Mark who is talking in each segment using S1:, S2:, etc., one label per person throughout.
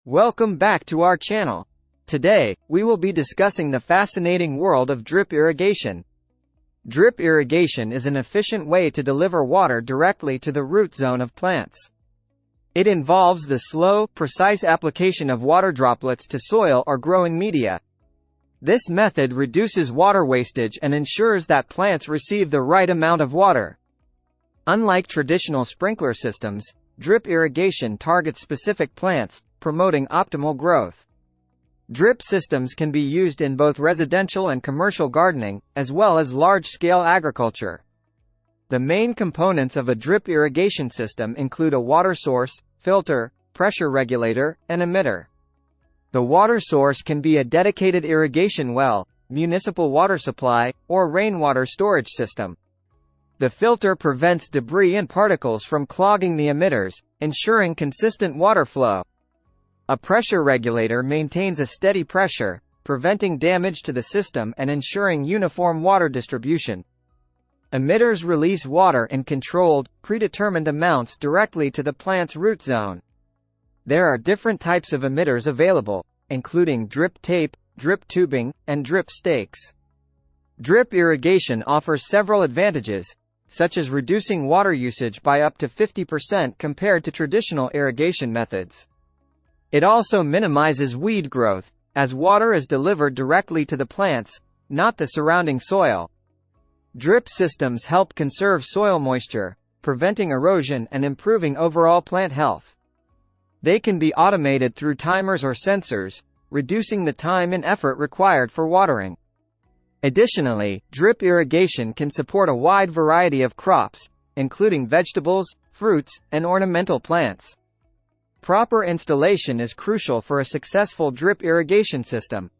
S1: Welcome back to our channel. Today, we will be discussing the fascinating world of drip irrigation. Drip irrigation is an efficient way to deliver water directly to the root zone of plants. It involves the slow, precise application of water droplets to soil or growing media. This method reduces water wastage and ensures that plants receive the right amount of water. Unlike traditional sprinkler systems, drip irrigation targets specific plants, promoting optimal growth. Drip systems can be used in both residential and commercial gardening, as well as large-scale agriculture. The main components of a drip irrigation system include a water source, filter, pressure regulator, and emitter. The water source can be a dedicated irrigation well, municipal water supply, or rainwater storage system. The filter prevents debris and particles from clogging the emitters, ensuring consistent water flow. A pressure regulator maintains a steady pressure, preventing damage to the system and ensuring uniform water distribution. Emitters release water in controlled, predetermined amounts directly to the plant's root zone. There are different types of emitters available, including drip tape, drip tubing, and drip stakes. Drip irrigation offers several advantages, such as reducing water usage by up to 50% compared to traditional irrigation methods. It also minimizes weed growth, as water is delivered directly to the plants, not the surrounding soil. Drip systems help conserve soil moisture, preventing erosion and improving overall plant health. They can be automated through timers or sensors, reducing the time and effort required for watering. Additionally, drip irrigation can support a wide variety of crops, including vegetables, fruits, and ornamental plants. Proper installation is crucial for a successful drip irrigation system.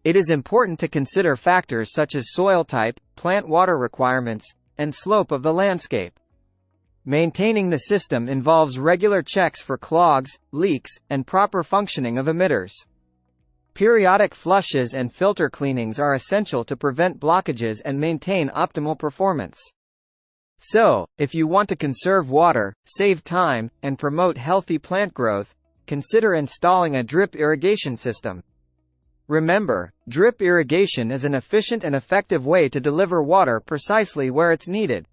S1: It is important to consider factors such as soil type, plant water requirements, and slope of the landscape. Maintaining the system involves regular checks for clogs, leaks, and proper functioning of emitters. Periodic flushes and filter cleanings are essential to prevent blockages and maintain optimal performance. So, if you want to conserve water, save time, and promote healthy plant growth, consider installing a drip irrigation system. Remember, drip irrigation is an efficient and effective way to deliver water precisely where it's needed.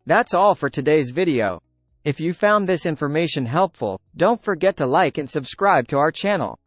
S1: That's all for today's video. If you found this information helpful, don't forget to like and subscribe to our channel.